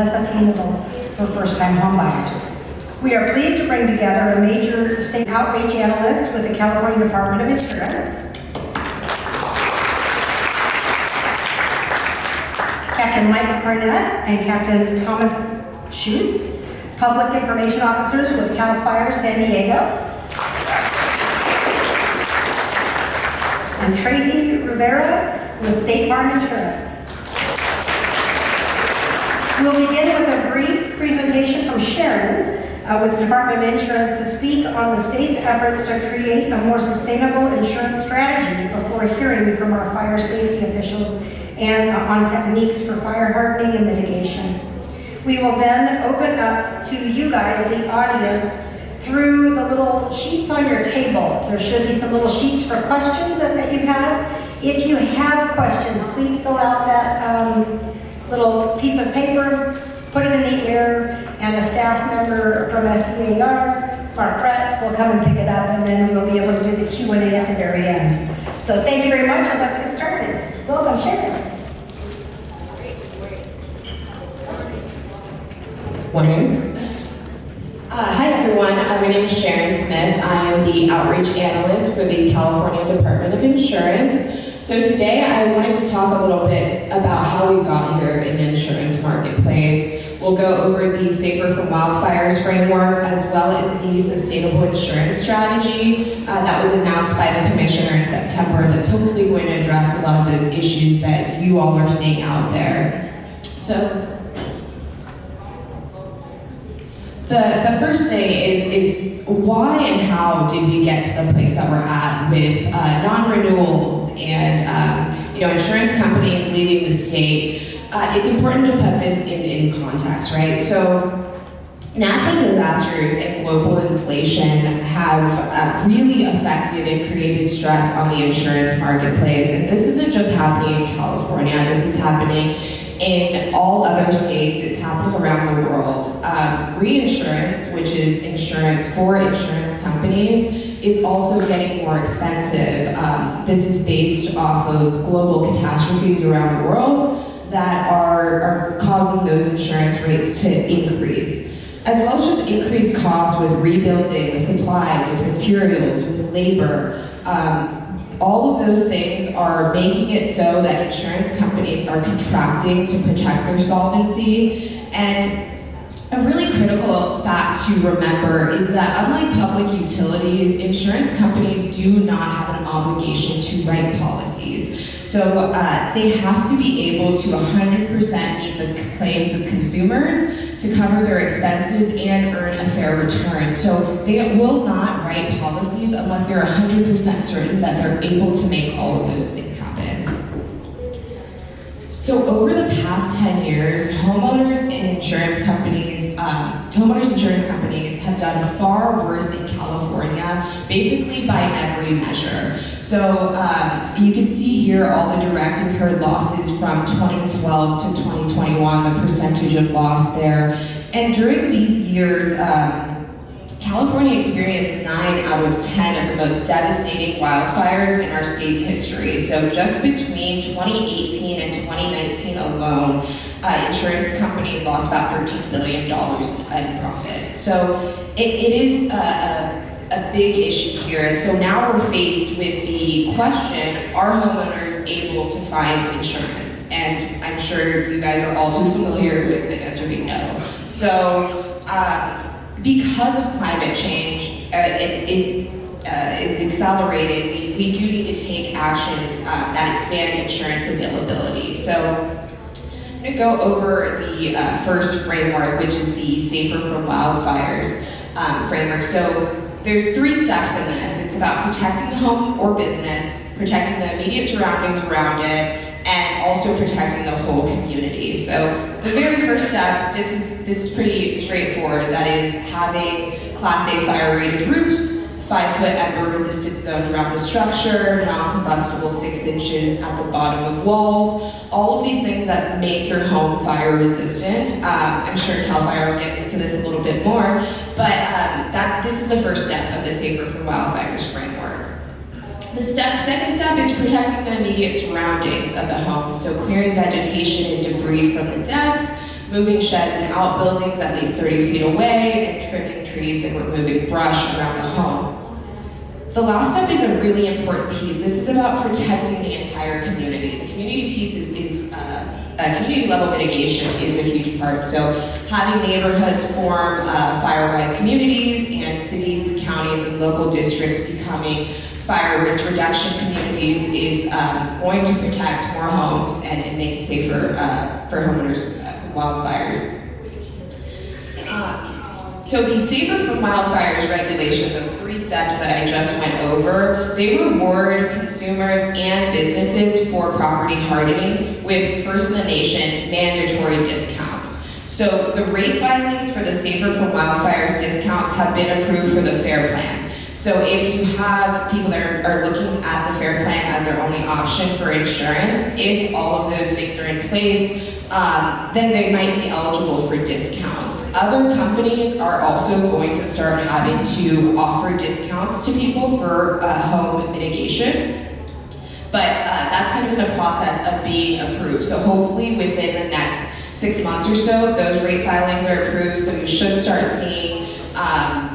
less attainable for first-time homebuyers. We are pleased to bring together a major state outreach analyst with the California Department of Insurance, Captain Mike Cornett and Captain Thomas Schutz, Public Information Officers with CAL FIRE San Diego, and Tracy Rivera with State Farm Insurance. We'll begin with a brief presentation from Sharon with the Department of Insurance to speak on the state's efforts to create a more sustainable insurance strategy before hearing from our fire safety officials and on techniques for fire hardening and mitigation. We will then open up to you guys, the audience, through the little sheets on your table. There should be some little sheets for questions that you have. If you have questions, please fill out that little piece of paper, put it in the air, and a staff member from SDAR, Mark Retz, will come and pick it up, and then we will be able to do the Q&A at the very end. So thank you very much, and let's get started. Welcome, Sharon. Morning. Hi everyone, my name is Sharon Smith. I am the Outreach Analyst for the California Department of Insurance. So today I wanted to talk a little bit about how we got here in the insurance marketplace. We'll go over the Safer from Wildfires framework as well as the Sustainable Insurance Strategy that was announced by the Commissioner in September that's hopefully going to address a lot of those issues that you all are seeing out there. So the first thing is why and how did we get to the place that we're at with non-renewals and insurance companies leaving the state? It's important to put this in context, right? So natural disasters and global inflation have really affected and created stress on the insurance marketplace. And this isn't just happening in California, this is happening in all other states, it's happening around the world. Reinsurance, which is insurance for insurance companies, is also getting more expensive. This is based off of global catastrophes around the world that are causing those insurance rates to increase, as well as just increased costs with rebuilding, with supplies, with materials, with labor. All of those things are making it so that insurance companies are contracting to protect their solvency. And a really critical fact to remember is that unlike public utilities, insurance companies do not have an obligation to write policies. So they have to be able to 100% meet the claims of consumers to cover their expenses and earn a fair return. So they will not write policies unless they're 100% certain that they're able to make all of those things happen. So over the past 10 years, homeowners insurance companies have done far worse in California, basically by every measure. So you can see here all the direct incurred losses from 2012 to 2021, the percentage of loss there. And during these years, California experienced 9 out of 10 of the most devastating wildfires in our state's history. So just between 2018 and 2019 alone, insurance companies lost about $13 billion in profit. So it is a big issue here. And so now we're faced with the question, are homeowners able to find insurance? And I'm sure you guys are all too familiar with the answer being no. So because of climate change, it is accelerated, we do need to take actions that expand insurance availability. So I'm going to go over the first framework, which is the Safer from Wildfires framework. So there's 3 steps in this. It's about protecting the home or business, protecting the immediate surroundings around it, and also protecting the whole community. So the very first step, this is pretty straightforward. That is having Class A fire rated roofs, 5-foot ember resistant zone around the structure, non-combustible 6 inches at the bottom of walls, all of these things that make your home fire resistant. I'm sure CAL FIRE will get into this a little bit more, but this is the first step of the Safer from Wildfires framework. The second step is protecting the immediate surroundings of the home, so clearing vegetation and debris from the decks, moving sheds and outbuildings at least 30 feet away, and trimming trees and removing brush around the home. The last step is a really important piece. This is about protecting the entire community. The community piece is community level mitigation is a huge part. So having neighborhoods form fire-wise communities, and cities, counties, and local districts becoming fire risk reduction communities is going to protect more homes and make it safer for homeowners from wildfires. So the Safer from Wildfires regulation, those 3 steps that I just went over, they reward consumers and businesses for property hardening with first in the nation mandatory discounts. So the rate filings for the Safer from Wildfires discounts have been approved for the FAIR Plan. So if you have people that are looking at the FAIR Plan as their only option for insurance, if all of those things are in place, then they might be eligible for discounts. Other companies are also going to start having to offer discounts to people for home mitigation. But that's kind of in the process of being approved. So hopefully within the next 6 months or so, those rate filings are approved, so you should start seeing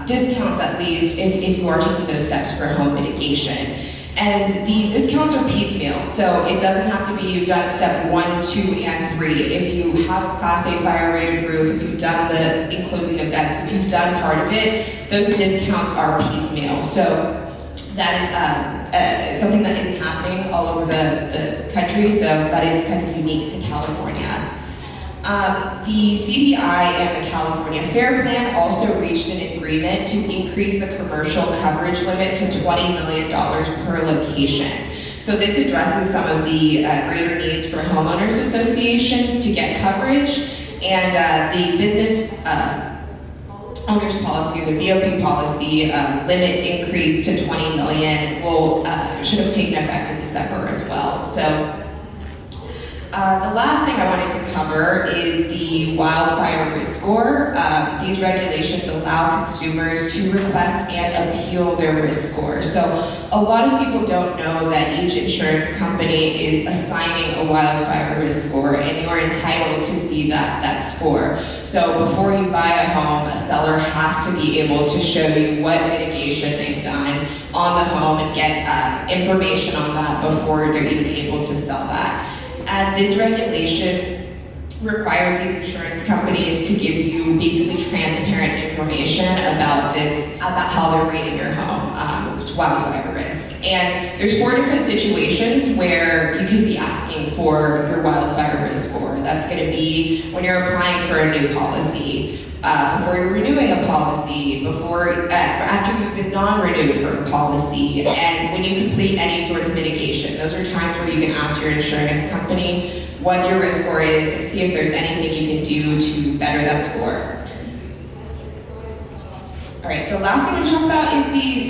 discounts at least if you are taking those steps for home mitigation. And the discounts are piecemeal, so it doesn't have to be you've done step 1, 2, and 3. If you have a Class A fire rated roof, if you've done the enclosing events, if you've done part of it, those discounts are piecemeal. So that is something that isn't happening all over the country, so that is kind of unique to California. The CDI and the California FAIR Plan also reached an agreement to increase the commercial coverage limit to $20 million per location. So this addresses some of the greater needs for homeowners associations to get coverage, and the business owner's policy, or the BOP policy, limit increase to $20 million should have taken effect in December as well. So. The last thing I wanted to cover is the wildfire risk score. These regulations allow consumers to request and appeal their risk score. So a lot of people don't know that each insurance company is assigning a wildfire risk score, and you're entitled to see that score. So before you buy a home, a seller has to be able to show you what mitigation they've done on the home and get information on that before they're even able to sell that. And this regulation requires these insurance companies to give you basically transparent information about how they're rating your home, wildfire risk. And there's 4 different situations where you could be asking for your wildfire risk score. That's going to be when you're applying for a new policy, before you're renewing a policy, after you've been non-renewed for a policy, and when you complete any sort of mitigation. Those are times where you can ask your insurance company what your risk score is and see if there's anything you can do to better that score. All right, the last thing I'm going to talk about is the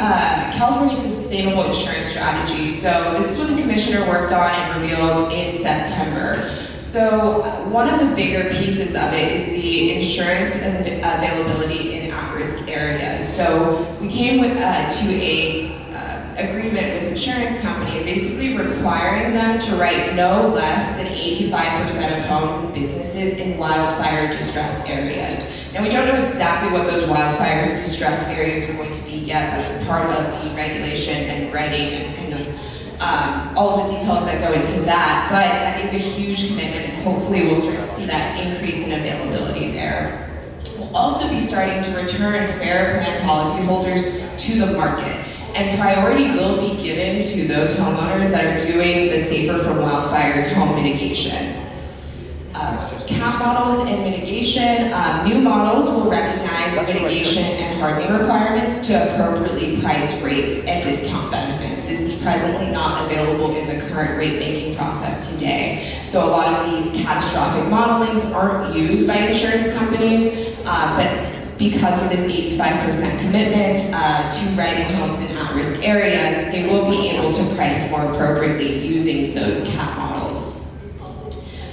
California Sustainable Insurance Strategy. So this is what the commissioner worked on and revealed in September. So one of the bigger pieces of it is the insurance availability in at-risk areas. So we came to a agreement with insurance companies, basically requiring them to write no less than 85% of homes and businesses in wildfire distressed areas. Now we don't know exactly what those wildfire distressed areas are going to be yet. That's part of the regulation and writing and kind of all of the details that go into that, but that is a huge commitment, and hopefully we'll start to see that increase in availability there. We'll also be starting to return FAIR Plan policyholders to the market, and priority will be given to those homeowners that are doing the Safer from Wildfires home mitigation. CAP models and mitigation. New models will recognize the mitigation and hardening requirements to appropriately price rates and discount benefits. This is presently not available in the current rate making process today. So a lot of these catastrophic modelings aren't used by insurance companies, but because of this 85% commitment to writing homes in at-risk areas, they will be able to price more appropriately using those CAP models.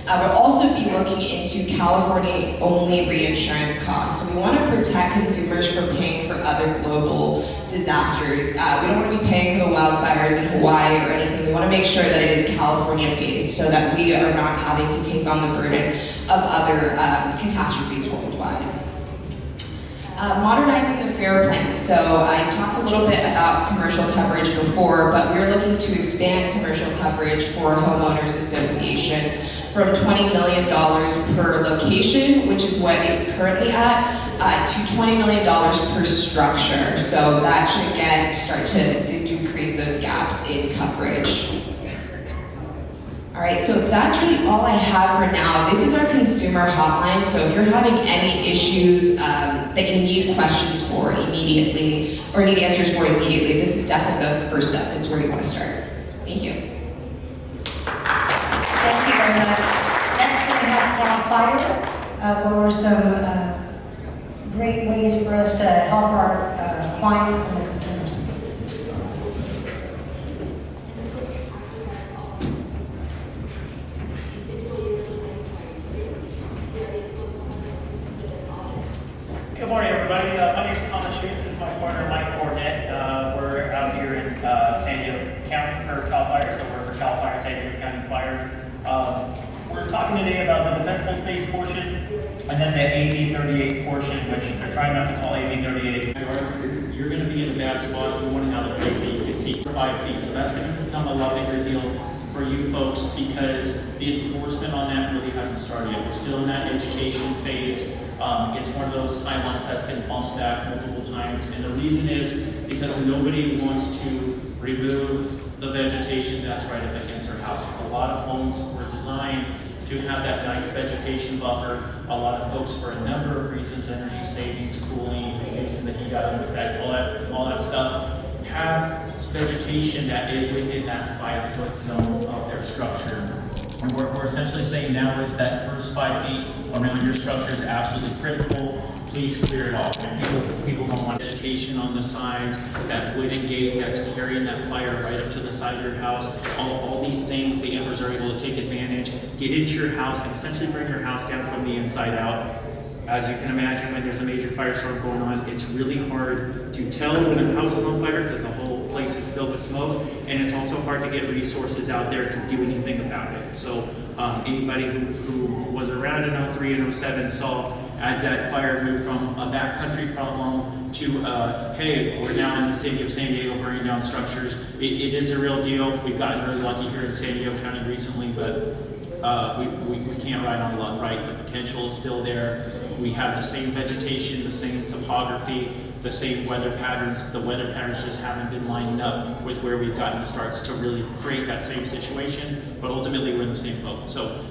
We'll also be looking into California-only reinsurance costs. So we want to protect consumers from paying for other global disasters. We don't want to be paying for the wildfires in Hawaii or anything. We want to make sure that it is California-based so that we are not having to take on the burden of other catastrophes worldwide. Modernizing the FAIR plan. So I talked a little bit about commercial coverage before, but we're looking to expand commercial coverage for homeowners associations from $20 million per location, which is what it's currently at, to $20 million per structure. So that should again start to decrease those gaps in coverage. All right, so that's really all I have for now. This is our consumer hotline, so if you're having any issues that you need questions for immediately, or need answers for immediately, this is definitely the first step. This is where you want to start. Thank you. Thank you very much. Next, we have Cal Fire. What were some great ways for us to help our clients and the consumers? Good morning, everybody. My name is Thomas Schutz. This is my partner, Mike Cornett. We're out here in San Diego County for CAL FIRE, so we're for CAL FIRE, San Diego County Fire. We're talking today about the defensible space portion and then the AB38 portion, which they're trying not to call AB38. You're going to be in a bad spot. You want to have a place that you can see 5 feet. So that's going to become a lot bigger deal for you folks because the enforcement on that really hasn't started yet. We're still in that education phase. It's one of those timelines that's been bumped back multiple times, and the reason is because nobody wants to remove the vegetation that's right up against their house. A lot of homes were designed to have that nice vegetation buffer. A lot of folks, for a number of reasons, energy savings, cooling, using the heat out of effect, all that stuff, have vegetation that is within that 5-foot zone of their structure. And what we're essentially saying now is that first 5 feet around your structure is absolutely critical. Please clear it off. And people don't want vegetation on the sides, that wood and gate that's carrying that fire right up to the side of your house. All these things, the embers are able to take advantage, get into your house, and essentially bring your house down from the inside out. As you can imagine, when there's a major firestorm going on, it's really hard to tell when a house is on fire because the whole place is filled with smoke, and it's also hard to get resources out there to do anything about it. So anybody who was around in 03 and 07 saw as that fire moved from a backcountry problem to, hey, we're now in the city of San Diego burning down structures. It is a real deal. We've gotten really lucky here in San Diego County recently, but we can't ride on luck, right? The potential is still there. We have the same vegetation, the same topography, the same weather patterns. The weather patterns just haven't been lining up with where we've gotten the starts to really create that same situation, but ultimately we're in the same boat. So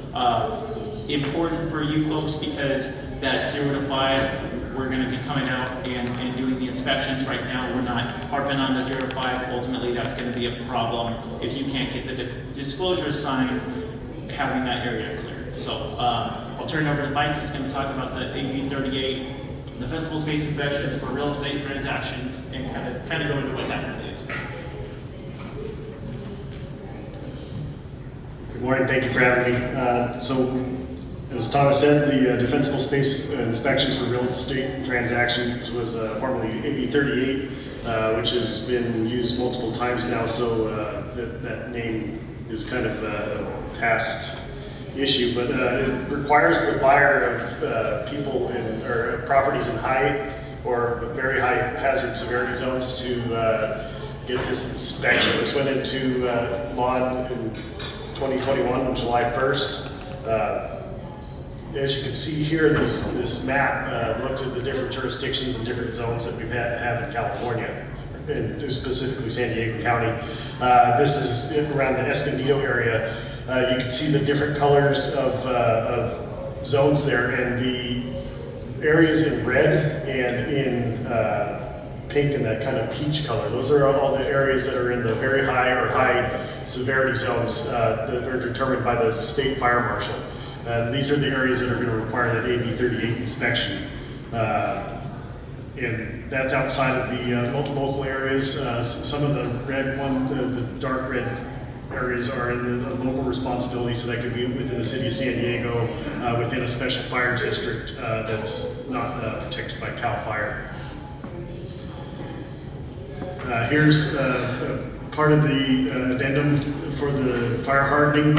important for you folks because that 0 to 5, we're gonna be coming out and doing the inspections. Right now, we're not harping on the 0 to 5. Ultimately, that's gonna be a problem if you can't get the disclosure signed, having that area cleared. So I'll turn it over to Mike, who's going to talk about the AB38, defensible space inspections for real estate transactions, and kind of go into what that really is. Good morning, thank you for having me. So, as Thomas said, the defensible space inspections for real estate transactions was formerly AB38, which has been used multiple times now, so that name is kind of a past issue, but it requires the buyer of people or properties in high or very high hazard severity zones to get this inspection. This went into law in 2021, July 1st. As you can see here, this map looks at the different jurisdictions and different zones that we have in California, and specifically San Diego County. This is around the Escondido area. You can see the different colors of zones there, and the areas in red and in pink and that kind of peach color. Those are all the areas that are in the very high or high severity zones that are determined by the state fire marshal. These are the areas that are going to require that AB38 inspection. And that's outside of the local areas. Some of the red one, the dark red areas are in the local responsibility, so that could be within the city of San Diego, within a special fire district that's not protected by CAL FIRE. Here's part of the addendum for the fire hardening.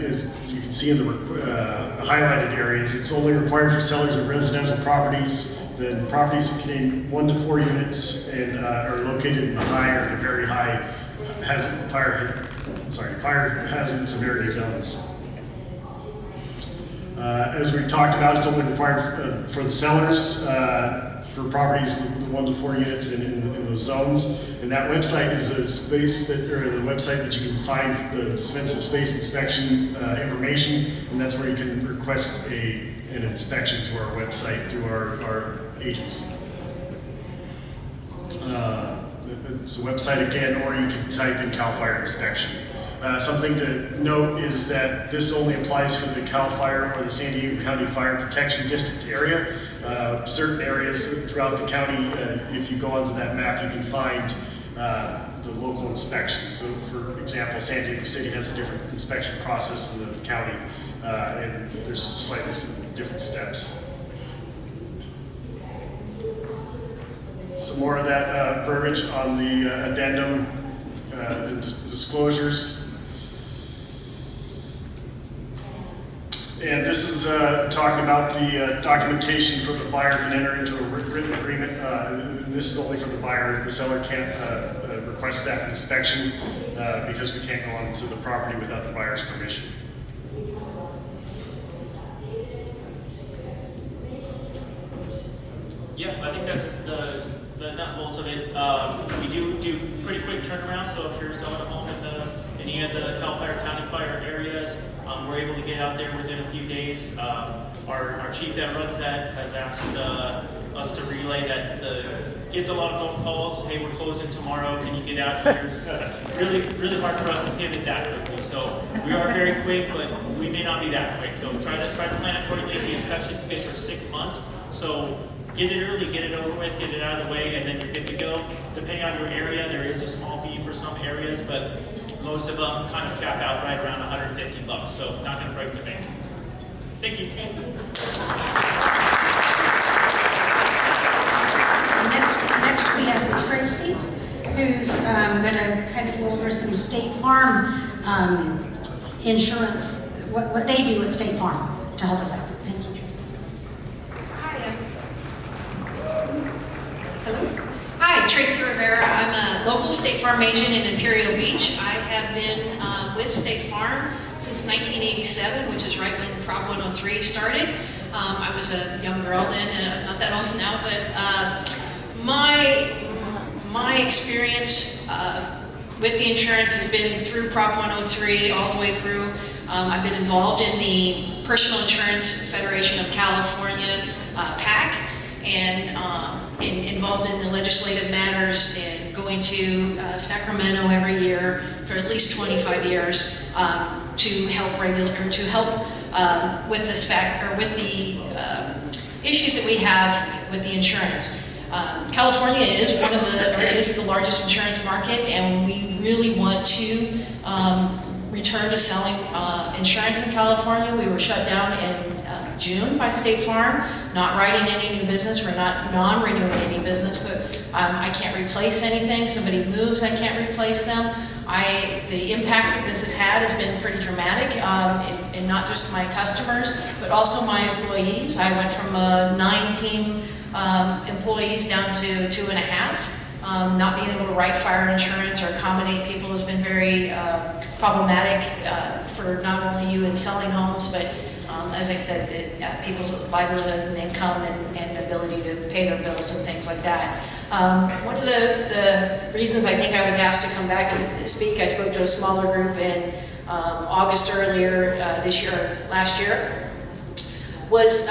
Is you can see in the highlighted areas, it's only required for sellers of residential properties. The properties contain 1 to 4 units and are located in the high or the very high fire hazard severity zones. As we talked about, it's only required for the sellers for properties 1 to 4 units in those zones. And that website is a space or the website that you can find the dispensive space inspection information, and that's where you can request an inspection to our website through our agency. It's a website again, or you can type in CAL FIRE inspection. Something to note is that this only applies for the CAL FIRE or the San Diego County Fire Protection District area. Certain areas throughout the county, if you go onto that map, you can find the local inspections. So for example, San Diego City has a different inspection process than the county, and there's slightly different steps. Some more of that verbiage on the addendum and disclosures. And this is talking about the documentation for the buyer can enter into a written agreement. And this is only for the buyer. The seller can't request that inspection because we can't go onto the property without the buyer's permission. Yeah, I think that's the nut and bolts of it. We do pretty quick turnaround, so if you're selling a home in any of the CAL FIRE County Fire areas, we're able to get out there within a few days. Our chief that runs that has asked us to relay that gets a lot of phone calls. Hey, we're closing tomorrow. Can you get out here? It's really hard for us to pivot that quickly. So we are very quick, but we may not be that quick. So try to plan accordingly. The inspection's good for 6 months. So get it early, get it over with, get it out of the way, and then you're good to go. Depending on your area, there is a small fee for some areas, but most of them kind of cap out right around $150, so not going to break the bank. Thank you. Thank you. Next we have Tracy, who's going to kind of go over some State Farm insurance, what they do at State Farm to help us out. Thank you, Tracy. Hi, Tracy Rivera. I'm a local State Farm agent in Imperial Beach. I have been with State Farm since 1987, which is right when Prop 103 started. I was a young girl then, and not that old now, but my experience with the insurance has been through Prop 103 all the way through. I've been involved in the Personal Insurance Federation of California, PAC, and involved in the legislative matters and going to Sacramento every year for at least 25 years to help with this with the issues that we have with the insurance. California is is the largest insurance market, and we really want to return to selling insurance in California. We were shut down in June by State Farm, not writing any new business. We're not non-renewing any business, but I can't replace anything. Somebody moves, I can't replace them. The impacts that this has been pretty dramatic, and not just my customers, but also my employees. I went from 9 team employees down to 2.5. Not being able to write fire insurance or accommodate people has been very problematic for not only you in selling homes, but as I said, people's livelihood and income and the ability to pay their bills and things like that. One of the reasons I think I was asked to come back and speak, I spoke to a smaller group in August earlier last year, was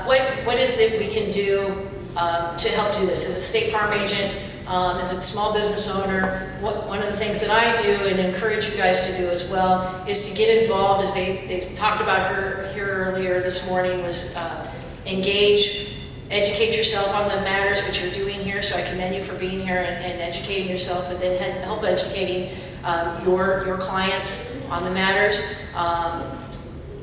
what is it we can do to help do this? As a State Farm agent, as a small business owner, one of the things that I do and encourage you guys to do as well is to get involved, as they talked about here earlier this morning, was engage, educate yourself on the matters which you're doing here. So I commend you for being here and educating yourself, but then help educating your clients on the matters.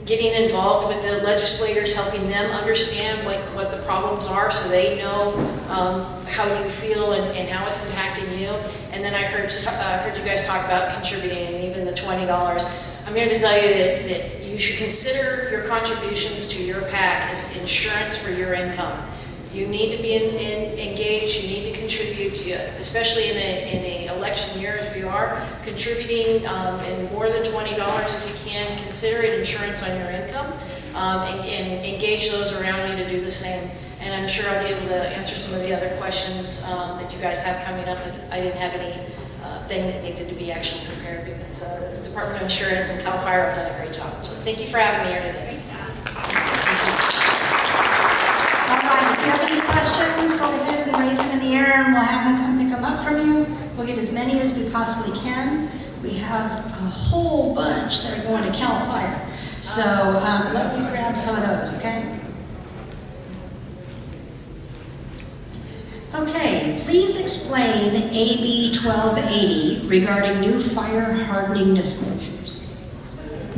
Getting involved with the legislators, helping them understand what the problems are so they know how you feel and how it's impacting you. And then I heard you guys talk about contributing and even the $20. I'm here to tell you that you should consider your contributions to your PAC as insurance for your income. You need to be engaged, you need to contribute, especially in an election year as we are, contributing in more than $20 if you can. Consider it insurance on your income and engage those around you to do the same. And I'm sure I'll be able to answer some of the other questions that you guys have coming up. I didn't have any thing that needed to be actually prepared because the Department of Insurance and CAL FIRE have done a great job. So thank you for having me here today. All right, if you have any questions, go ahead and raise them in the air and we'll have them come pick them up from you. We'll get as many as we possibly can. We have a whole bunch that are going to CAL FIRE. So let me grab some of those, okay? Okay, please explain AB 1280 regarding new fire hardening disclosures.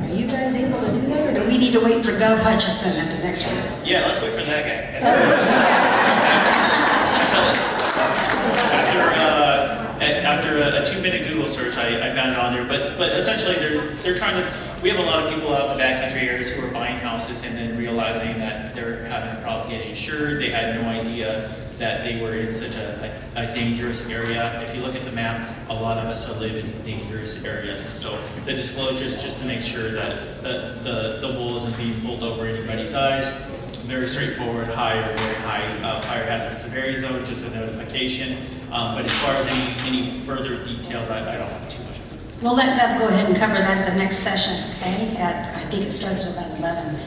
Are you guys able to do that, or do we need to wait for Gov. Hutchison at the next one? Yeah, let's wait for that guy. After a 2-minute Google search, I found it on there. But essentially, they're trying to. We have a lot of people out in the backcountry areas who are buying houses and then realizing that they're having a problem getting insured. They had no idea that they were in such a dangerous area. If you look at the map, a lot of us live in dangerous areas. And so the disclosure is just to make sure that the wool isn't being pulled over anybody's eyes. Very straightforward, very high fire hazard severity zone, just a notification. But as far as any further details, I don't have too much. We'll let Deb go ahead and cover that at the next session, okay? I think it starts at about 11.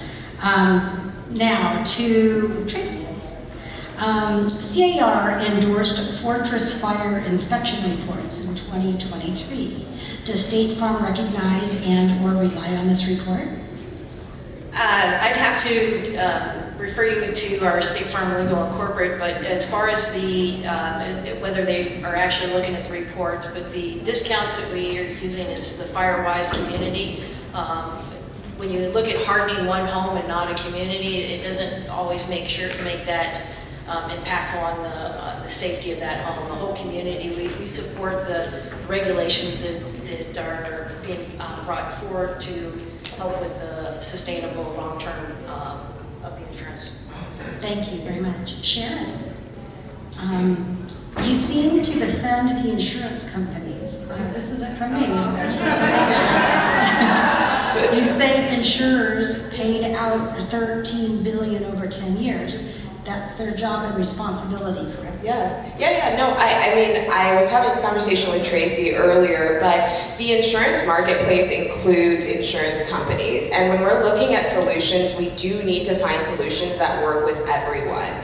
Now to Tracy. CAR endorsed Fortress Fire inspection reports in 2023. Does State Farm recognize and/or rely on this report? I'd have to refer you to our State Farm Legal and Corporate, but as far as the whether they are actually looking at the reports, but the discounts that we are using is the FireWise community. When you look at hardening one home and not a community, it doesn't always make that impactful on the safety of that home, the whole community. We support the regulations that are being brought forward to help with the sustainable long-term of the insurance. Thank you very much. Sharon, you seem to defend the insurance companies. This isn't from me. You say insurers paid out $13 billion over 10 years. That's their job and responsibility, correct? No, I mean, I was having this conversation with Tracy earlier, but the insurance marketplace includes insurance companies. And when we're looking at solutions, we do need to find solutions that work with everyone.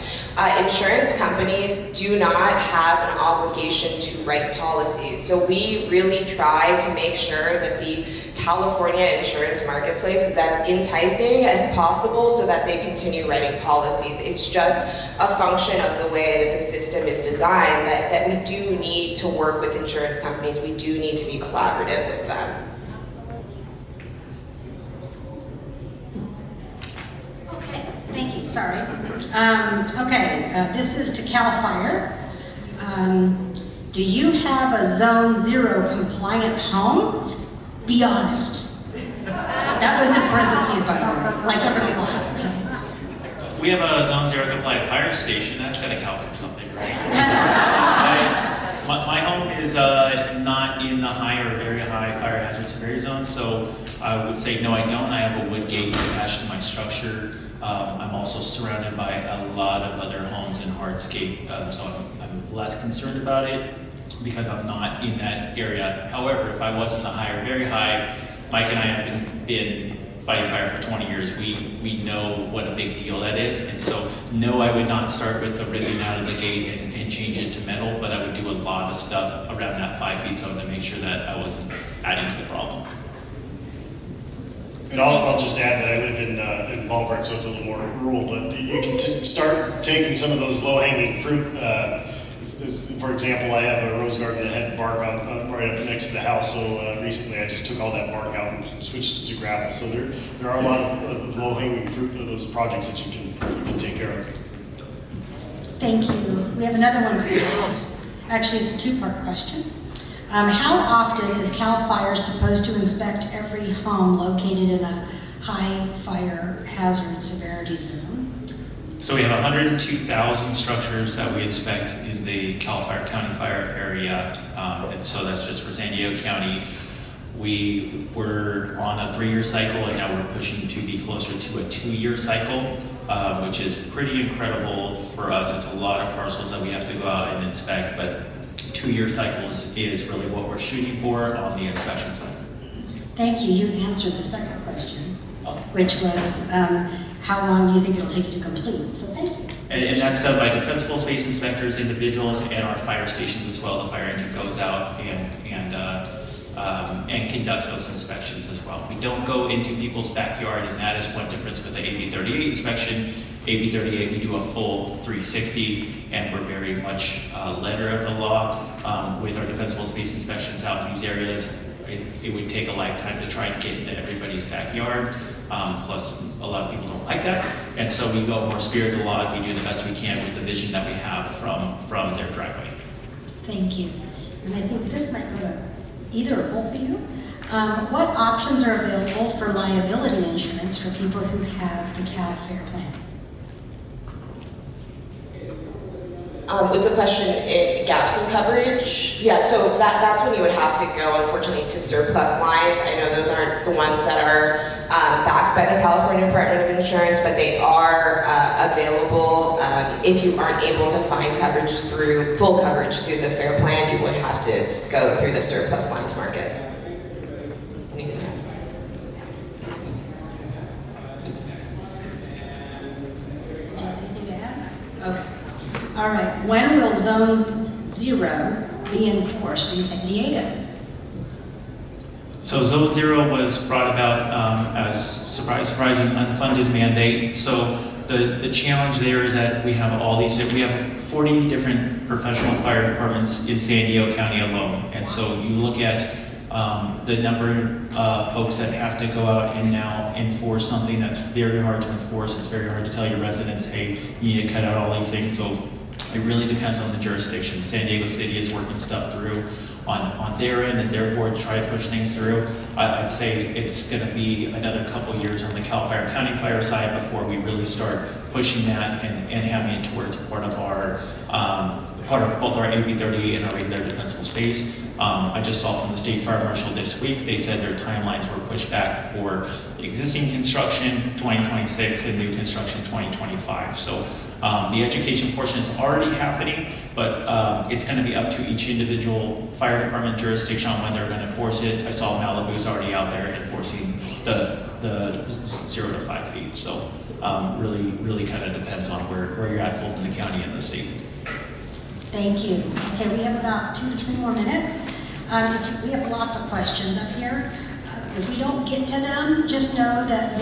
Insurance companies do not have an obligation to write policies. So we really try to make sure that the California insurance marketplace is as enticing as possible so that they continue writing policies. It's just a function of the way that the system is designed that we do need to work with insurance companies. We do need to be collaborative with them. Okay, thank you, sorry. This is to CAL FIRE. Do you have a Zone 0 compliant home? Be honest. That was in parentheses, by the way. Like they're gonna lie, okay? We have a Zone 0 compliant fire station. That's got to count for something, right? My home is not in the high or very high fire hazard severity zone, so I would say no, I don't. I have a wood gate attached to my structure. I'm also surrounded by a lot of other homes in hardscape, so I'm less concerned about it, because I'm not in that area. However, if I was in the high or very high, Mike and I have been fighting fire for 20 years. We know what a big deal that is. And so, no, I would not start with the ripping out of the gate and change it to metal, but I would do a lot of stuff around that 5 feet zone to make sure that I wasn't adding to the problem. And I'll just add that I live in Ballpark, so it's a little more rural, but you can start taking some of those low-hanging fruit for example, I have a rose garden that had bark on right up next to the house. So recently, I just took all that bark out and switched it to gravel. So there are a lot of low-hanging fruit of those projects that you can take care of. Thank you. We have another one for you guys. Actually, it's a two-part question. How often is CAL FIRE supposed to inspect every home located in a high fire hazard severity zone? So we have 102,000 structures that we inspect in the CAL FIRE County Fire area, and so that's just for San Diego County. We were on a 3-year cycle, and now we're pushing to be closer to a 2-year cycle, which is pretty incredible for us. It's a lot of parcels that we have to go out and inspect, but 2-year cycles is really what we're shooting for on the inspection side. Thank you. You answered the second question, which was how long do you think it'll take you to complete? So thank you. And that's done by defensible space inspectors, individuals, and our fire stations as well. The fire engine goes out and conducts those inspections as well. We don't go into people's backyard, and that is one difference with the AB 38 inspection. AB 38, we do a full 360, and we're very much letter of the law. With our defensible space inspections out in these areas, it would take a lifetime to try and get into everybody's backyard. Plus, a lot of people don't like that, and so we go more spirit of the law. We do the best we can with the vision that we have from their driveway. Thank you. And I think this might go to either or both of you. What options are available for liability insurance for people who have the CAL FIRE plan? Was the question gaps in coverage? Yeah, so that's when you would have to go, unfortunately, to surplus lines. I know those aren't the ones that are backed by the California Department of Insurance, but they are available. If you aren't able to find full coverage through the FAIR plan, you would have to go through the surplus lines market. Do you have anything to add? Okay. All right. When will Zone 0 be enforced in San Diego? So Zone 0 was brought about as, surprise, an unfunded mandate. So the challenge there is that we have we have 40 different professional fire departments in San Diego County alone. And so you look at the number of folks that have to go out and now enforce something that's very hard to enforce. It's very hard to tell your residents, hey, you need to cut out all these things. So it really depends on the jurisdiction. San Diego City is working stuff through on their end and their board to try to push things through. I'd say it's going to be another couple years on the CAL FIRE County Fire side before we really start pushing that and having it towards part of both our AB 38 and our regular defensible space. I just saw from the State Fire Marshal this week, they said their timelines were pushed back for existing construction 2026 and new construction 2025. So the education portion is already happening, but it's going to be up to each individual fire department jurisdiction on when they're going to enforce it. I saw Malibu's already out there enforcing the 0 to 5 feet. So really kind of depends on where you're at both in the county and the state. Thank you. Okay, we have about 2 to 3 more minutes. We have lots of questions up here. If we don't get to them, just know that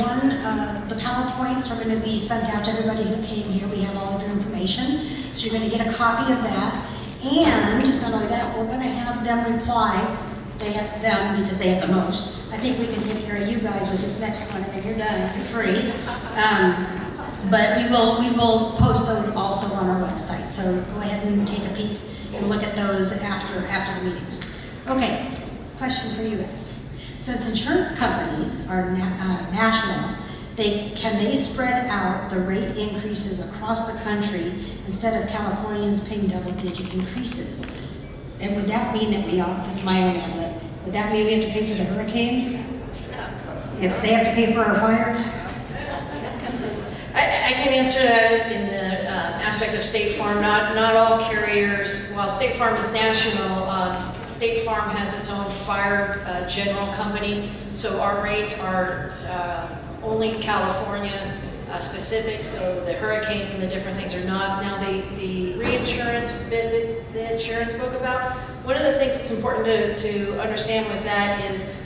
the PowerPoints are going to be sent out to everybody who came here. We have all of your information, so you're going to get a copy of that. And not only that, we're going to have them reply. They have them because they have the most. I think we can take care of you guys with this next one, and then you're done. You're free. But we will post those also on our website. So go ahead and take a peek and look at those after the meetings. Okay, question for you guys. Since insurance companies are national, can they spread out the rate increases across the country instead of Californians paying double-digit increases? And would that mean that this is my own outlet, would that mean we have to pay for the hurricanes? If they have to pay for our fires? I can answer that in the aspect of State Farm. Not all carriers, while State Farm is national, State Farm has its own fire general company, so our rates are only California specific, so the hurricanes and the different things are not. Now the reinsurance bit that Sharon spoke about, one of the things that's important to understand with that is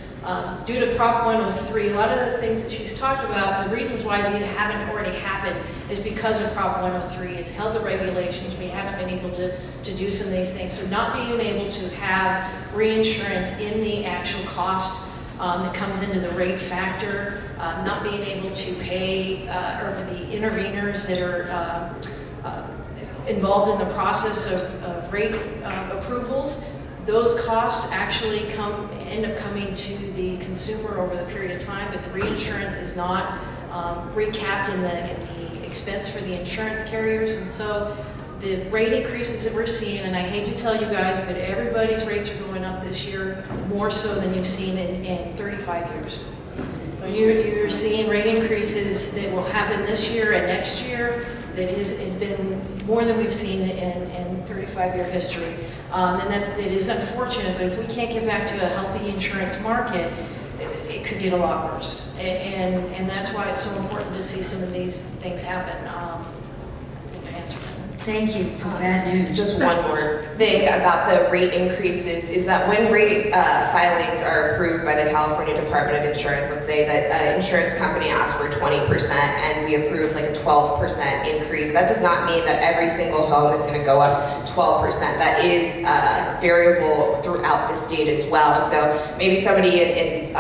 Due to Prop 103, a lot of the things that she's talked about, the reasons why they haven't already happened is because of Prop 103. It's held the regulations. We haven't been able to do some of these things. So not being able to have reinsurance in the actual cost that comes into the rate factor, not being able to pay over the interveners that are involved in the process of rate approvals. Those costs actually end up coming to the consumer over the period of time, but the reinsurance is not recapped in the expense for the insurance carriers. And so the rate increases that we're seeing, and I hate to tell you guys, but everybody's rates are going up this year more so than you've seen in 35 years. You're seeing rate increases that will happen this year and next year that has been more than we've seen in 35-year history. And it is unfortunate, but if we can't get back to a healthy insurance market, it could get a lot worse. And that's why it's so important to see some of these things happen. I think I answered that. Thank you for that news. Just one more thing about the rate increases is that when rate filings are approved by the California Department of Insurance, let's say that an insurance company asks for 20% and we approve like a 12% increase, that does not mean that every single home is going to go up 12%. That is variable throughout the state as well. So maybe somebody in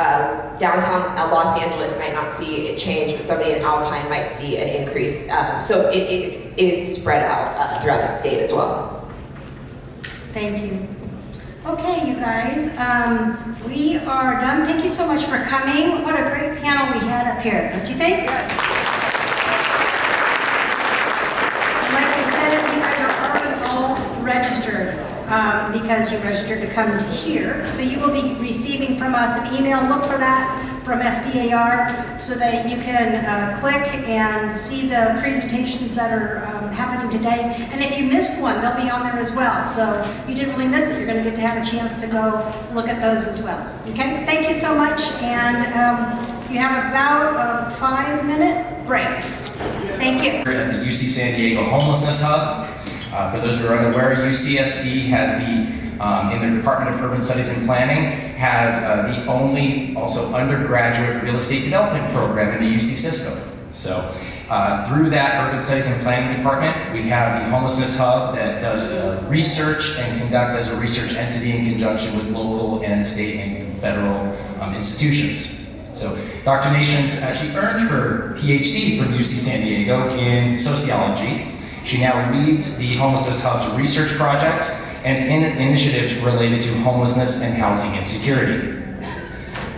downtown Los Angeles might not see a change, but somebody in Alpine might see an increase. So it is spread out throughout the state as well. Thank you. Okay, you guys, we are done. Thank you so much for coming. What a great panel we had up here, don't you think? And like I said, you guys are already all registered because you registered to come to here. So you will be receiving from us an email. Look for that from SDAR so that you can click and see the presentations that are happening today. And if you missed one, they'll be on there as well. So you didn't really miss it. You're going to get to have a chance to go look at those as well. Okay, thank you so much. And you have about a 5-minute break. Thank you. We're at the UC San Diego Homelessness Hub. For those who are unaware, UCSD has in their Department of Urban Studies and Planning, has the only also undergraduate real estate development program in the UC system. So through that Urban Studies and Planning department, we have the Homelessness Hub that does research and conducts as a research entity in conjunction with local and state and federal institutions. So Dr. Nations actually earned her PhD from UC San Diego in sociology. She now leads the Homelessness Hub's research projects and initiatives related to homelessness and housing insecurity.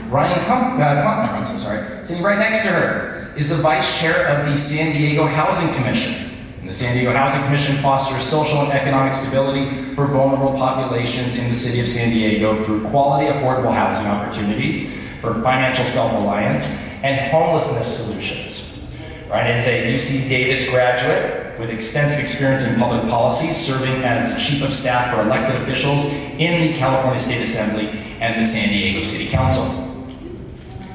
Ryan Klumpner, sitting right next to her, is the vice chair of the San Diego Housing Commission. And the San Diego Housing Commission fosters social and economic stability for vulnerable populations in the city of San Diego through quality, affordable housing opportunities, for financial self-reliance, and homelessness solutions. Ryan is a UC Davis graduate with extensive experience in public policy, serving as the chief of staff for elected officials in the California State Assembly and the San Diego City Council.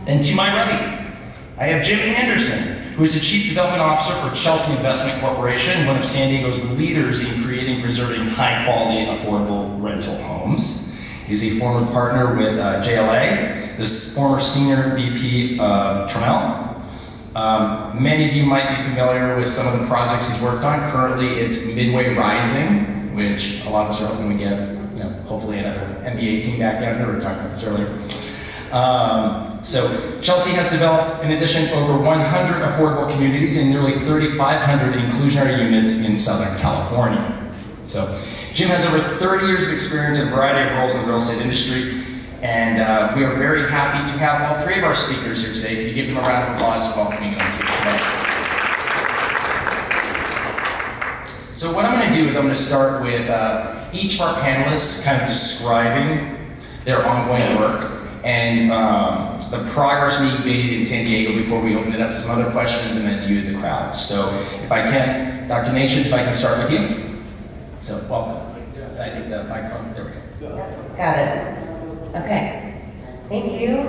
And to my right, I have Jim Anderson, who is the chief development officer for Chelsea Investment Corporation, one of San Diego's leaders in creating and preserving high-quality, affordable rental homes. He's a former partner with JLA, this former senior VP of Trammell. Many of you might be familiar with some of the projects he's worked on. Currently, it's Midway Rising, which a lot of us are hoping we get, hopefully another NBA team back down here. We were talking about this earlier. So Chelsea has developed, in addition, over 100 affordable communities and nearly 3,500 inclusionary units in Southern California. So Jim has over 30 years of experience in a variety of roles in the real estate industry. And we are very happy to have all three of our speakers here today. If you give them a round of applause welcoming them here today. So what I'm going to do is I'm going to start with each of our panelists kind of describing their ongoing work and the progress being made in San Diego before we open it up to some other questions and then you, the crowd. So if I can, Dr. Nations, if I can start with you. So welcome. I think the microphone, there we go. Yep, got it. Okay, thank you.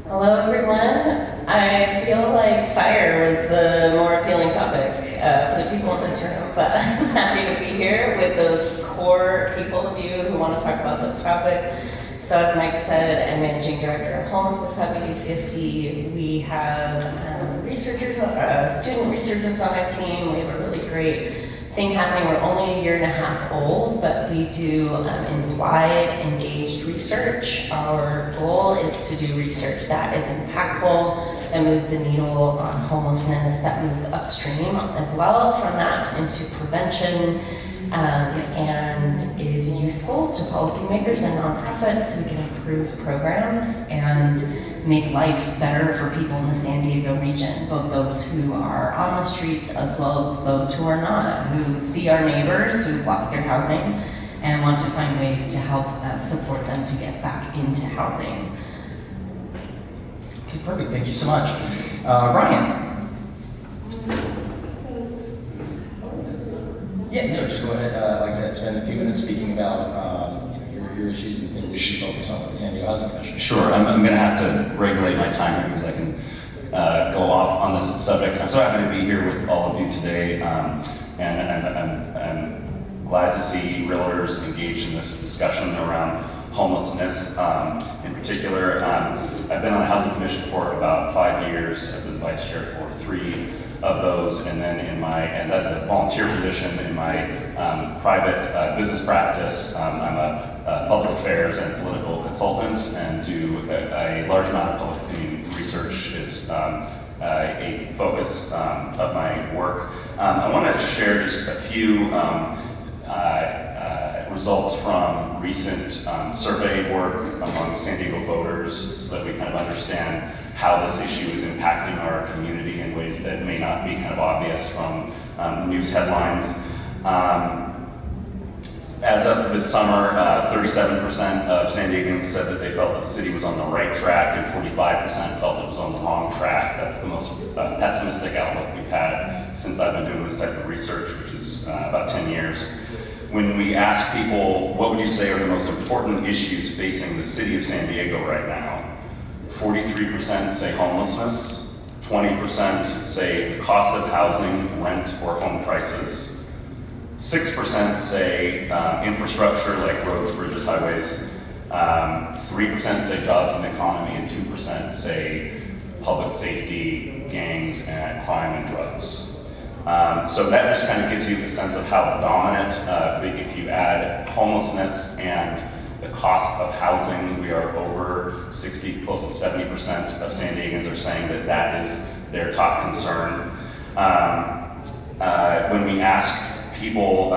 Hello everyone. I feel like fire was the more appealing topic for the people in this room, but I'm happy to be here with those core people of you who want to talk about this topic. So as Mike said, I'm Managing Director of Homelessness Hub at UCSD. We have student researchers on our team. We have a really great thing happening. We're only a year and a half old, but we do implied engaged research. Our goal is to do research that is impactful, that moves the needle on homelessness, that moves upstream as well from that into prevention, and is useful to policymakers and nonprofits so we can improve programs and make life better for people in the San Diego region, both those who are on the streets as well as those who are not, who see our neighbors who've lost their housing and want to find ways to help support them to get back into housing. Okay, perfect. Thank you so much. Ryan. Yeah, no, just go ahead. Like I said, spend a few minutes speaking about your issues and things that you focus on with the San Diego Housing Commission. Sure, I'm going to have to regulate my time here because I can go off on this subject. I'm so happy to be here with all of you today, and I'm glad to see realtors engaged in this discussion around homelessness. In particular, I've been on the Housing Commission for about 5 years. I've been vice chair for 3 of those, and then and that's a volunteer position in my private business practice. I'm a public affairs and political consultant and do a large amount of public opinion research is a focus of my work. I want to share just a few results from recent survey work among San Diego voters so that we kind of understand how this issue is impacting our community in ways that may not be kind of obvious from news headlines. As of this summer, 37% of San Diegans said that they felt that the city was on the right track and 45% felt it was on the wrong track. That's the most pessimistic outlook we've had since I've been doing this type of research, which is about 10 years. When we ask people, what would you say are the most important issues facing the city of San Diego right now? 43% say homelessness, 20% say the cost of housing, rent, or home prices, 6% say infrastructure like roads, bridges, highways, 3% say jobs and the economy, and 2% say public safety, gangs, and crime and drugs. So that just kind of gives you a sense of how dominant, if you add homelessness and the cost of housing, we are over 60, close to 70% of San Diegans are saying that that is their top concern. When we ask people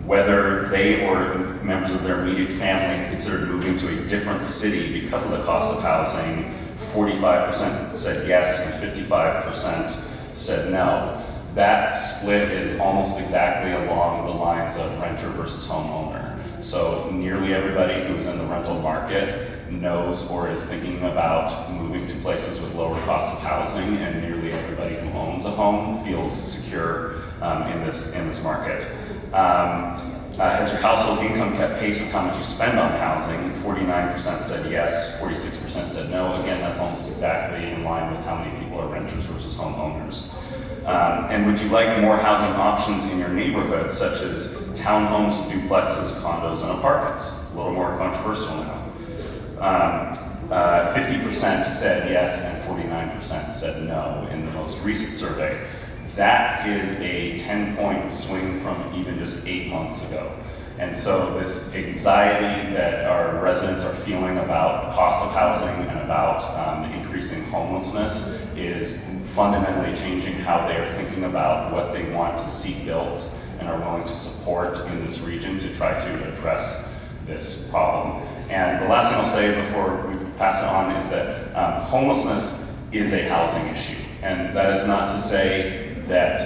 whether they or members of their immediate family have considered moving to a different city because of the cost of housing, 45% said yes and 55% said no. That split is almost exactly along the lines of renter versus homeowner. So nearly everybody who is in the rental market knows or is thinking about moving to places with lower costs of housing, and nearly everybody who owns a home feels secure in this market. Has your household income kept pace with how much you spend on housing? 49% said yes, 46% said no. Again, that's almost exactly in line with how many people are renters versus homeowners. And would you like more housing options in your neighborhood, such as townhomes, duplexes, condos, and apartments? A little more controversial now. 50% said yes and 49% said no in the most recent survey. That is a 10-point swing from even just 8 months ago. And so this anxiety that our residents are feeling about the cost of housing and about the increasing homelessness is fundamentally changing how they are thinking about what they want to see built and are willing to support in this region to try to address this problem. And the last thing I'll say before we pass it on is that homelessness is a housing issue. And that is not to say that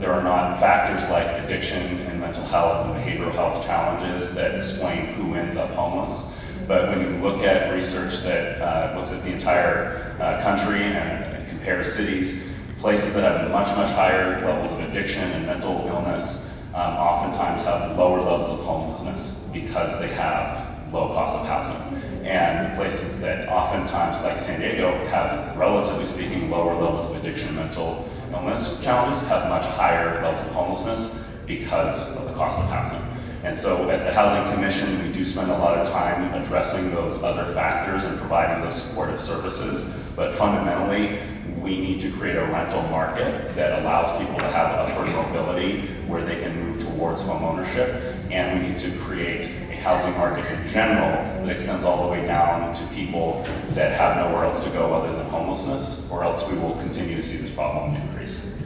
there are not factors like addiction and mental health and behavioral health challenges that explain who ends up homeless. But when you look at research that looks at the entire country and compares cities, places that have much, much higher levels of addiction and mental illness oftentimes have lower levels of homelessness because they have low cost of housing. And the places that oftentimes, like San Diego, have, relatively speaking, lower levels of addiction and mental illness challenges have much higher levels of homelessness because of the cost of housing. And so at the Housing Commission, we do spend a lot of time addressing those other factors and providing those supportive services. But fundamentally, we need to create a rental market that allows people to have upward mobility where they can move towards home ownership. And we need to create a housing market in general that extends all the way down to people that have nowhere else to go other than homelessness, or else we will continue to see this problem increase.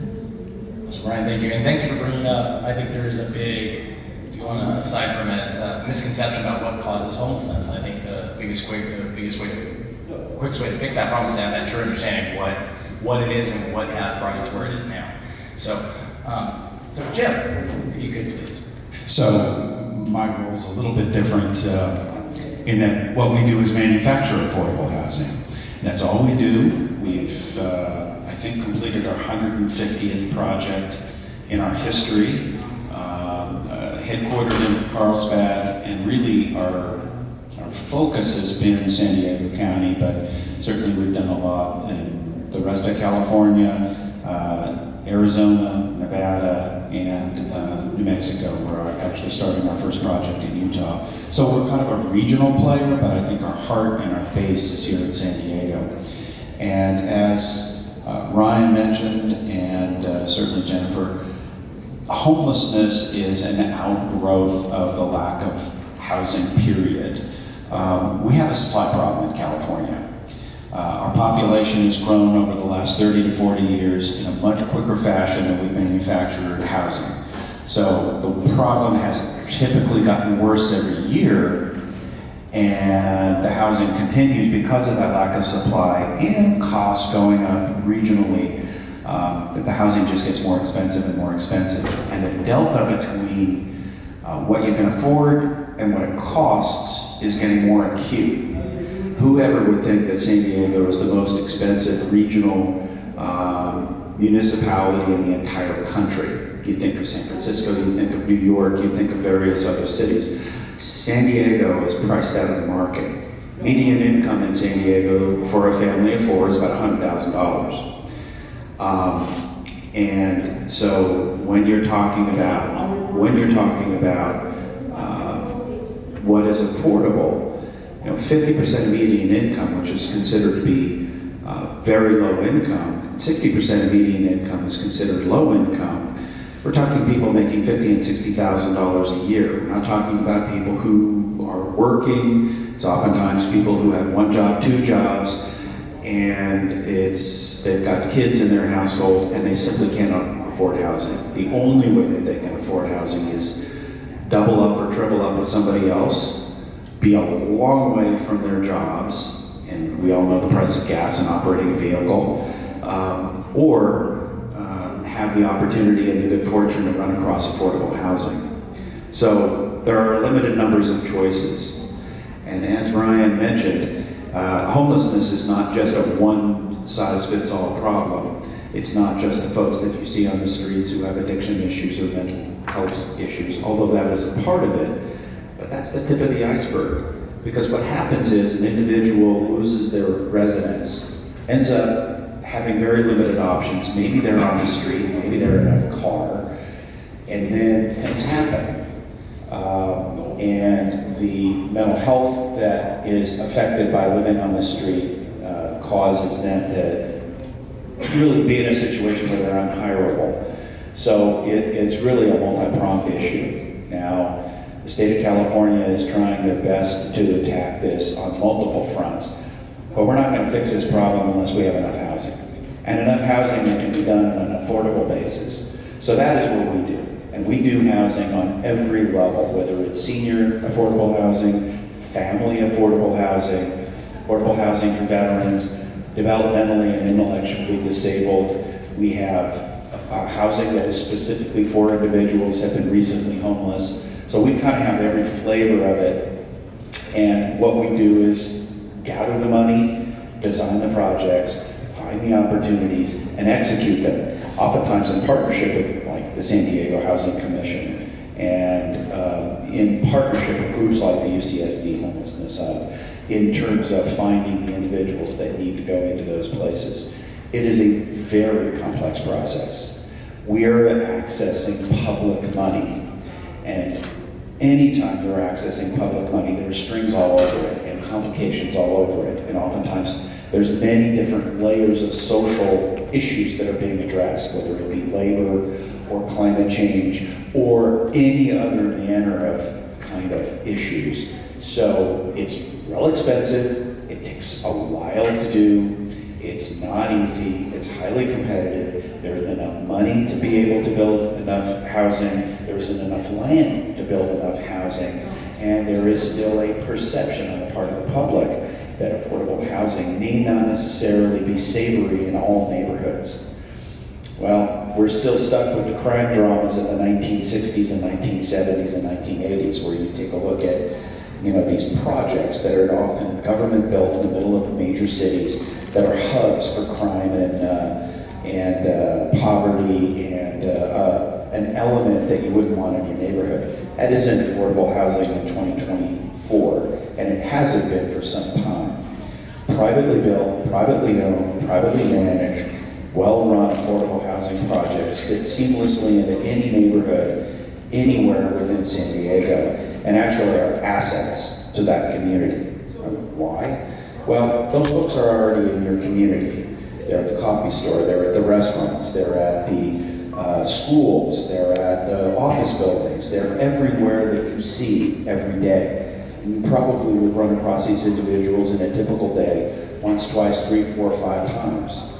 So Brian, thank you. And thank you for bringing up, I think there is a big, if you want to, aside from it, misconception about what causes homelessness. I think the quickest way to fix that problem is to have that true understanding of what it is and what has brought it to where it is now. So, Jim, if you could please. So my role is a little bit different in that what we do is manufacture affordable housing. That's all we do. We've, I think, completed our 150th project in our history, headquartered in Carlsbad, and really our focus has been San Diego County, but certainly we've done a lot in the rest of California, Arizona, Nevada, and New Mexico. We're actually starting our first project in Utah. So we're kind of a regional player, but I think our heart and our base is here in San Diego. And as Ryan mentioned, and certainly Jennifer, homelessness is an outgrowth of the lack of housing, period. We have a supply problem in California. Our population has grown over the last 30 to 40 years in a much quicker fashion than we've manufactured housing. So the problem has typically gotten worse every year, and the housing continues because of that lack of supply and costs going up regionally. That the housing just gets more expensive and more expensive. And the delta between what you can afford and what it costs is getting more acute. Whoever would think that San Diego is the most expensive regional municipality in the entire country? You think of San Francisco, you think of New York, you think of various other cities. San Diego is priced out of the market. Median income in San Diego for a family of four is about $100,000. And so when you're talking about what is affordable, 50% of median income, which is considered to be very low income, 60% of median income is considered low income. We're talking people making $50,000 and $60,000 a year. We're not talking about people who are working. It's oftentimes people who have one job, two jobs, and they've got kids in their household and they simply cannot afford housing. The only way that they can afford housing is double up or triple up with somebody else, be a long way from their jobs, and we all know the price of gas and operating a vehicle, or have the opportunity and the good fortune to run across affordable housing. So there are limited numbers of choices. And as Ryan mentioned, homelessness is not just a one-size-fits-all problem. It's not just the folks that you see on the streets who have addiction issues or mental health issues, although that is a part of it, but that's the tip of the iceberg. Because what happens is an individual loses their residence, ends up having very limited options. Maybe they're on the street, maybe they're in a car, and then things happen. And the mental health that is affected by living on the street causes them to really be in a situation where they're unhireable. So it's really a multi-pronged issue. Now, the state of California is trying their best to attack this on multiple fronts, but we're not going to fix this problem unless we have enough housing. And enough housing that can be done on an affordable basis. So that is what we do. And we do housing on every level, whether it's senior affordable housing, family affordable housing for veterans, developmentally and intellectually disabled. We have housing that is specifically for individuals who have been recently homeless. So we kind of have every flavor of it. And what we do is gather the money, design the projects, find the opportunities, and execute them, oftentimes in partnership with like the San Diego Housing Commission, and in partnership with groups like the UCSD Homelessness Hub, in terms of finding the individuals that need to go into those places. It is a very complex process. We are accessing public money, and Anytime you're accessing public money, there's strings all over it and complications all over it. And oftentimes there's many different layers of social issues that are being addressed, whether it be labor or climate change or any other manner of kind of issues. So it's real expensive, it takes a while to do, it's not easy, it's highly competitive, there isn't enough money to be able to build enough housing, there isn't enough land to build enough housing, and there is still a perception on the part of the public that affordable housing need not necessarily be savory in all neighborhoods. Well, we're still stuck with the crime dramas of the 1960s and 1970s and 1980s, where you take a look at these projects that are often government built in the middle of major cities that are hubs for crime and poverty and an element that you wouldn't want in your neighborhood. That isn't affordable housing in 2024, and it hasn't been for some time. Privately built, privately owned, privately managed, well-run affordable housing projects fit seamlessly into any neighborhood, anywhere within San Diego, and actually are assets to that community. Why? Well, those folks are already in your community. They're at the coffee store, they're at the restaurants, they're at the schools, they're at the office buildings, they're everywhere that you see every day. And you probably would run across these individuals in a typical day once, twice, 3, 4, 5 times.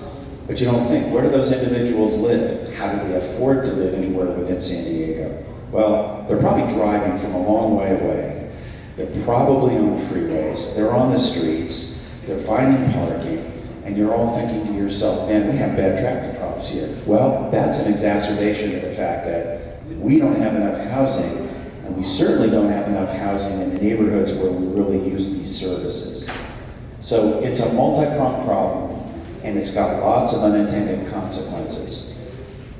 But you don't think, where do those individuals live? How do they afford to live anywhere within San Diego? Well, they're probably driving from a long way away. They're probably on the freeways, they're on the streets, they're finding parking, and you're all thinking to yourself, man, we have bad traffic problems here. Well, that's an exacerbation of the fact that we don't have enough housing, and we certainly don't have enough housing in the neighborhoods where we really use these services. So it's a multi-pronged problem, and it's got lots of unintended consequences.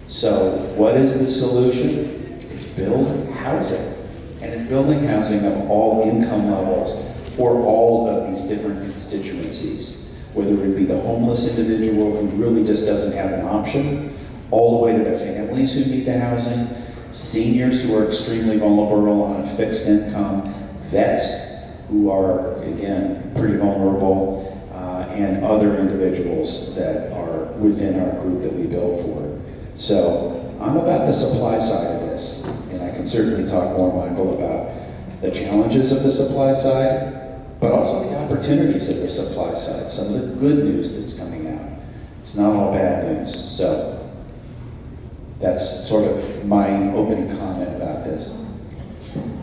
So what is the solution? It's build housing. And it's building housing of all income levels for all of these different constituencies, whether it be the homeless individual who really just doesn't have an option, all the way to the families who need the housing, seniors who are extremely vulnerable on a fixed income, vets who are, again, pretty vulnerable, and other individuals that are within our group that we build for. So I'm about the supply side of this, and I can certainly talk more, Michael, about the challenges of the supply side, but also the opportunities of the supply side, some of the good news that's coming out. It's not all bad news. So that's sort of my opening comment about this.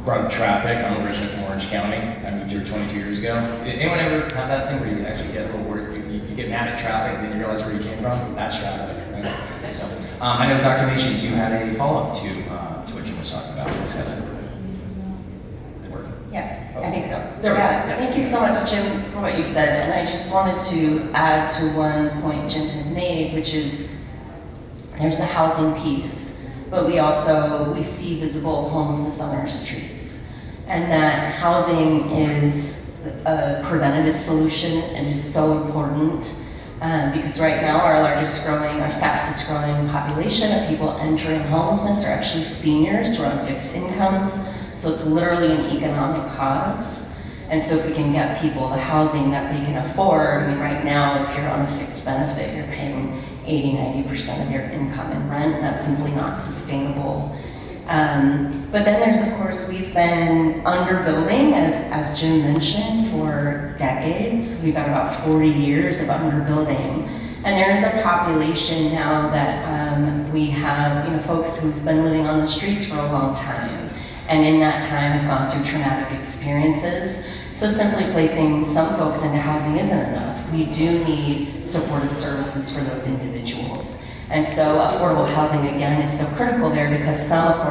Brought up traffic. I'm originally from Orange County. I moved here 22 years ago. Did anyone ever have that thing where you actually get a little worried, you get mad at traffic and then you realize where you came from? That's traffic, right? So, I know Dr. Nations, you had a follow-up to what Jim was talking about. Discussing. Yeah, I think so. There we go. Yes. Thank you so much, Jim, for what you said. And I just wanted to add to one point Jim had made, which is there's the housing piece, but we see visible homelessness on our streets. And that housing is a preventative solution and is so important because right now our fastest growing population of people entering homelessness are actually seniors who are on fixed incomes. So it's literally an economic cause. And so if we can get people the housing that they can afford, I mean, right now, if you're on a fixed benefit, you're paying 80–90% of your income in rent, and that's simply not sustainable. But then there's, of course, we've been underbuilding, as Jim mentioned, for decades. We've got about 40 years of underbuilding. And there is a population now that we have, folks who've been living on the streets for a long time. And in that time have gone through traumatic experiences. So simply placing some folks into housing isn't enough. We do need supportive services for those individuals. And so affordable housing, again, is so critical there because some affordable